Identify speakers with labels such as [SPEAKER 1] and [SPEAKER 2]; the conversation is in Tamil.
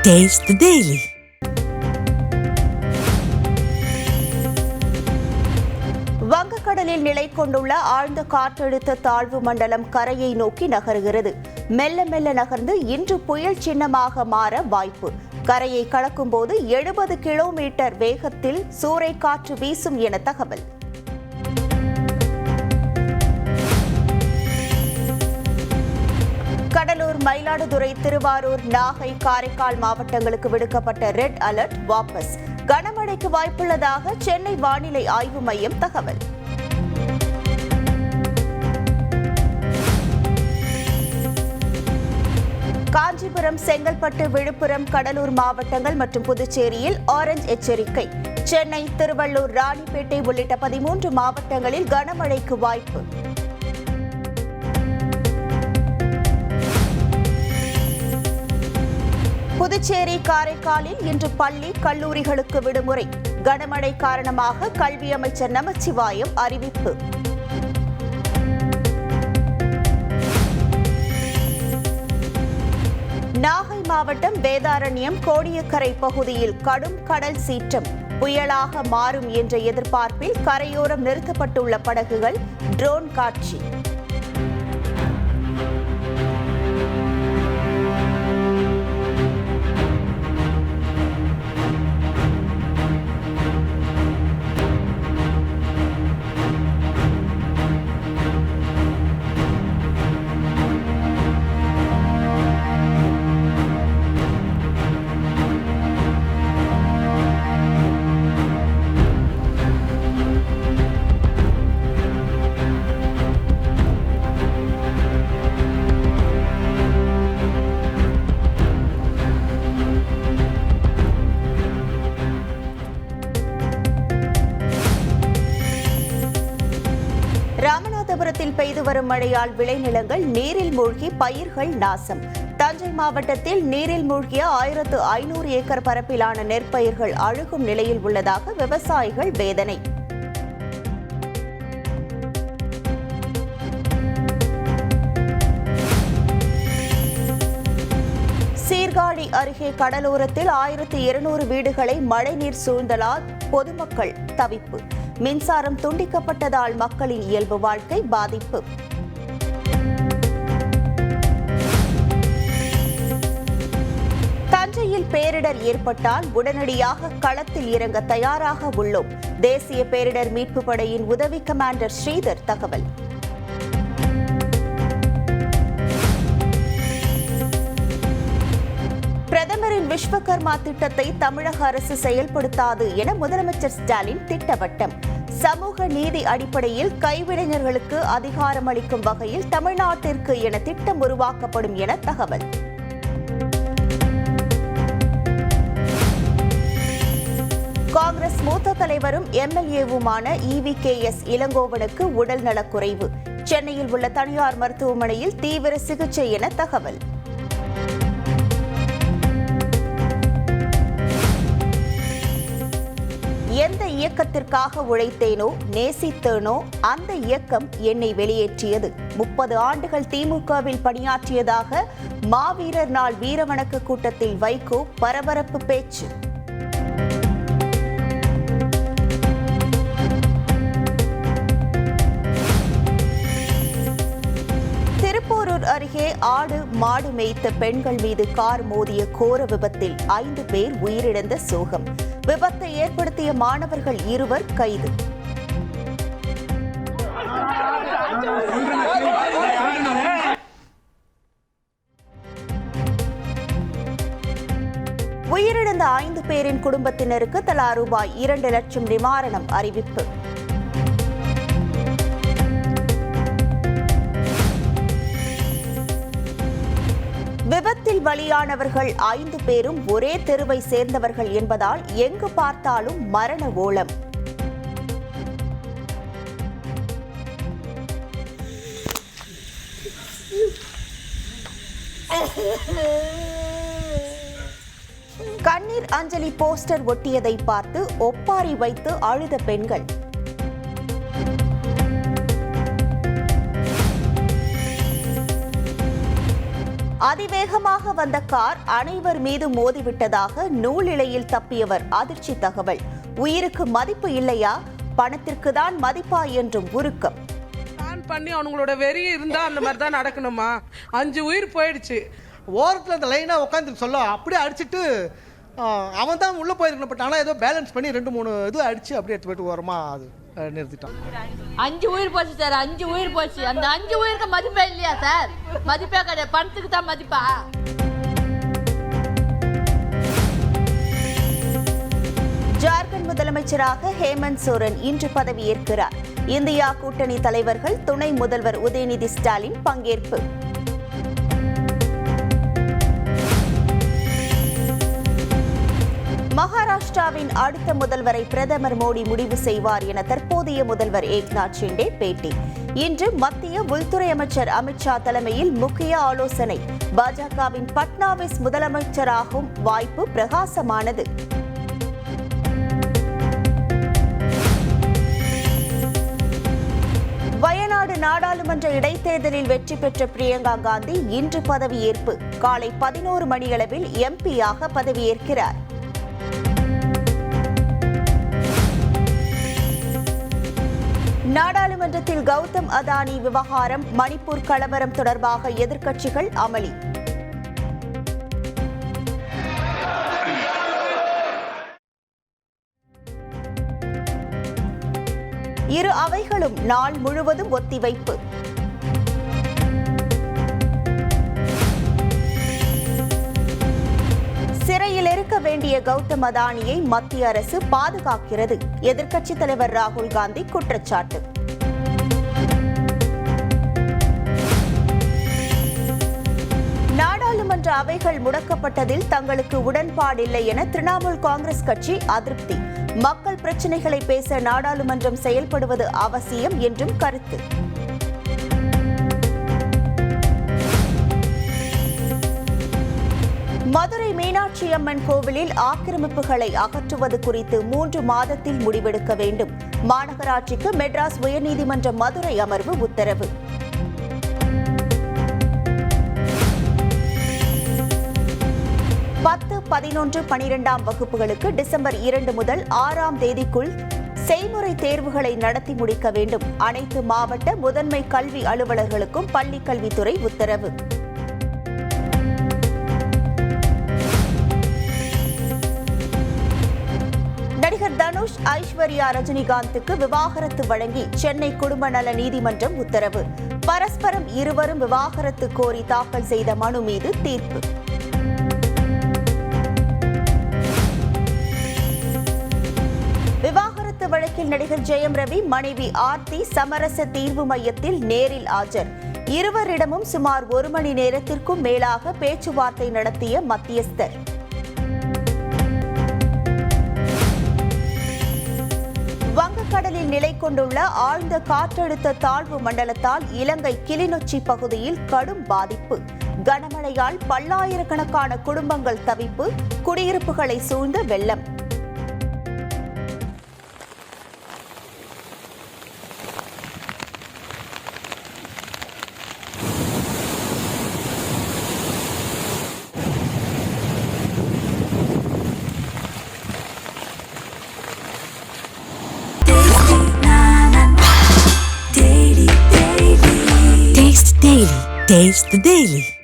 [SPEAKER 1] Taste the Daily. வங்கக்கடலில் நிலை கொண்டுள்ள ஆழ்ந்த காற்றழுத்த தாழ்வு மண்டலம் கரையை நோக்கி நகருகிறது. மெல்ல மெல்ல நகர்ந்து இன்று புயல் சின்னமாக மாற வாய்ப்பு. கரையை கடக்கும் போது 70 கிலோமீட்டர் வேகத்தில் சூறைக்காற்று வீசும் என தகவல். கடலூர், மயிலாடுதுறை, திருவாரூர், நாகை, காரைக்கால் மாவட்டங்களுக்கு விடுக்கப்பட்ட ரெட் அலர்ட் வாபஸ். கனமழைக்கு வாய்ப்புள்ளதாக சென்னை வானிலை ஆய்வு மையம் தகவல். காஞ்சிபுரம், செங்கல்பட்டு, விழுப்புரம், கடலூர் மாவட்டங்கள் மற்றும் புதுச்சேரியில் ஆரஞ்ச் எச்சரிக்கை. சென்னை, திருவள்ளூர், ராணிப்பேட்டை உள்ளிட்ட 13 மாவட்டங்களில் கனமழைக்கு வாய்ப்பு. புதுச்சேரி, காரைக்காலில் இன்று பள்ளி, கல்லூரிகளுக்கு விடுமுறை. கனமழை காரணமாக கல்வி அமைச்சர் நமச்சிவாயம் அறிவிப்பு. நாகை மாவட்டம் வேதாரண்யம், கோடியக்கரை பகுதியில் கடும் கடல் சீற்றம். புயலாக மாறும் என்ற எதிர்பார்ப்பில் கரையோரம் நிறுத்தப்பட்டுள்ள படகுகள் ட்ரோன் காட்சி. ராமநாதபுரத்தில் பெய்து வரும் மழையால் விளைநிலங்கள் நீரில் மூழ்கி பயிர்கள் நாசம். தஞ்சை மாவட்டத்தில் நீரில் மூழ்கிய 1500 ஏக்கர் பரப்பிலான நெற்பயிர்கள் அழுகும் நிலையில் உள்ளதாக விவசாயிகள் வேதனை. சீர்காழி அருகே கடலோரத்தில் 1200 வீடுகளை மழைநீர் சூழ்ந்ததால் பொதுமக்கள் தவிப்பு. மின்சாரம் துண்டிக்கப்பட்டதால் மக்களின் இயல்பு வாழ்க்கை பாதிப்பு. தஞ்சையில் பேரிடர் ஏற்பட்டால் உடனடியாக களத்தில் இறங்க தயாராக உள்ளோம். தேசிய பேரிடர் மீட்பு படையின் உதவி கமாண்டர் ஸ்ரீதர் தகவல். பிரதமரின் விஸ்வகர்மா திட்டத்தை தமிழக அரசு செயல்படுத்தாது என முதலமைச்சர் ஸ்டாலின் திட்டவட்டம். சமூக நீதி அடிப்படையில் கைவினைஞர்களுக்கு அதிகாரம் அளிக்கும் வகையில் தமிழ்நாட்டிற்கு என திட்டம் உருவாக்கப்படும் என தகவல். காங்கிரஸ் மூத்த தலைவரும் எம்எல்ஏவுமான EVKS இளங்கோவனுக்கு உடல் நலக்குறைவு. சென்னையில் உள்ள தனியார் மருத்துவமனையில் தீவிர சிகிச்சை என தகவல். எந்த இயக்கத்திற்காக உழைத்தேனோ நேசித்தேனோ அந்த இயக்கம் என்னை வெளியேற்றியது. 30 ஆண்டுகள் திமுகவில் பணியாற்றியதாக மாவீரர் நாள் வீரவணக்க கூட்டத்தில் வைகோ பரபரப்பு பேச்சு. திருப்போரூர் அருகே ஆடு மாடு மேய்த்த பெண்கள் மீது கார் மோதிய கோர விபத்தில் 5 பேர் உயிரிழந்த சோகம். விபத்தை ஏற்படுத்திய மாணவர்கள் 2 கைது. உயிரிழந்த 5 பேரின் குடும்பத்தினருக்கு தலா ரூபாய் 2 லட்சம் நிவாரணம் அறிவிப்பு. விபத்தில் பலியானவர்கள் 5 பேரும் ஒரே தெருவை சேர்ந்தவர்கள் என்பதால் எங்கு பார்த்தாலும் மரண ஓலம். கண்ணீர் அஞ்சலி போஸ்டர் ஒட்டியதை பார்த்து ஒப்பாரி வைத்து அழுத பெண்கள். அதிவேகமாக வந்த கார் அனைவர் மீது மோதிவிட்டதாக நூலிழையில் தப்பியவர் அதிர்ச்சி தகவல். உயிருக்கு மதிப்பு இல்லையா, பணத்திற்கு தான் மதிப்பா என்றும் உருக்கம்.
[SPEAKER 2] பண்ணி அவங்களோட வெறி இருந்தா அந்த மாதிரி தான் நடக்கணுமா? 5 உயிர் போயிடுச்சு.
[SPEAKER 3] ஓரத்தில் அந்த லைனாக உட்காந்துருக்கு சொல்ல அப்படியே அடிச்சுட்டு அவன் தான் உள்ளே போயிருக்கணும். பட் ஆனால் ஏதோ பேலன்ஸ் பண்ணி 2-3 இது அடிச்சு அப்படியே எடுத்து போயிட்டு ஓரமாக அது நிறுத்திட்டான்.
[SPEAKER 4] 5 உயிர் போச்சு சார், 5 உயிர் போச்சு. அந்த 5 உயிருக்கு மதிப்பே இல்லையா சார்? மதிப்பே கிடையாது, பணத்துக்கு தான் மதிப்பா?
[SPEAKER 1] ஜார்க்கண்ட் முதலமைச்சராக ஹேமந்த் சோரன் இன்று பதவியேற்கிறார். இந்தியா கூட்டணி தலைவர்கள், துணை முதல்வர் உதயநிதி ஸ்டாலின் பங்கேற்பு. மகாராஷ்டிராவின் அடுத்த முதல்வரை பிரதமர் மோடி முடிவு செய்வார் என தற்போதைய முதல்வர் ஏக்நாத் ஷிண்டே பேட்டி. இன்று மத்திய உள்துறை அமைச்சர் அமித்ஷா தலைமையில் முக்கிய ஆலோசனை. பாஜகவின் பட்னாவிஸ் முதலமைச்சராகும் வாய்ப்பு பிரகாசமானது. வயநாடு நாடாளுமன்ற இடைத்தேர்தலில் வெற்றி பெற்ற பிரியங்கா காந்தி இன்று பதவியேற்பு. காலை 11 மணியளவில் எம்பியாக பதவியேற்கிறார். நாடாளுமன்றத்தில் கௌதம் அதானி விவகாரம், மணிப்பூர் கலவரம் தொடர்பாக எதிர்க்கட்சிகள் அமளி. இரு அவைகளும் நாள் முழுவதும் ஒத்திவைப்பு. சிறையில் இருக்க வேண்டிய கௌதம் அதானியை மத்திய அரசு பாதுகாக்கிறது. எதிர்க்கட்சித் தலைவர் ராகுல் காந்தி குற்றச்சாட்டு. நாடாளுமன்ற அவைகள் முடக்கப்பட்டதில் தங்களுக்கு உடன்பாடில்லை என திரிணாமுல் காங்கிரஸ் கட்சி அதிருப்தி. மக்கள் பிரச்சினைகளை பேச நாடாளுமன்றம் செயல்படுவது அவசியம் என்றும் கருத்து. மதுரை மீனாட்சி அம்மன் கோவிலில் ஆக்கிரமிப்புகளை அகற்றுவது குறித்து 3 மாதத்தில் முடிவெடுக்க வேண்டும். மாநகராட்சிக்கு மெட்ராஸ் உயர்நீதிமன்ற மதுரை அமர்வு உத்தரவு. 10, 11, 12ஆம் வகுப்புகளுக்கு டிசம்பர் 2 முதல் 6ஆம் தேதிக்குள் செய்முறை தேர்வுகளை நடத்தி முடிக்க வேண்டும். அனைத்து மாவட்ட முதன்மை கல்வி அலுவலர்களுக்கும் பள்ளிக் கல்வித்துறை உத்தரவு. நடிகர் தனுஷ், ஐஸ்வர்யா, ரஜினிகாந்துக்கு விவாகரத்து வழங்கி சென்னை குடும்ப நல நீதிமன்றம் உத்தரவு. பரஸ்பரம் இருவரும் விவாகரத்து கோரி தாக்கல் செய்த மனு மீது தீர்ப்பு. விவாகரத்து வழக்கில் நடிகர் ஜெயம் ரவி மனைவி ஆர்த்தி சமரச தீர்வு மையத்தில் நேரில் ஆஜர். இருவரிடமும் சுமார் 1 மணி நேரத்திற்கும் மேலாக பேச்சுவார்த்தை நடத்திய மத்தியஸ்தர். வங்கக்கடலில் நிலை கொண்டுள்ள ஆழ்ந்த காற்றழுத்த தாழ்வு மண்டலத்தால் இலங்கை கிளிநொச்சி பகுதியில் கடும் பாதிப்பு. கனமழையால் பல்லாயிரக்கணக்கான குடும்பங்கள் தவிப்பு, குடியிருப்புகளை சூழ்ந்த வெள்ளம்.
[SPEAKER 5] Taste the Daily.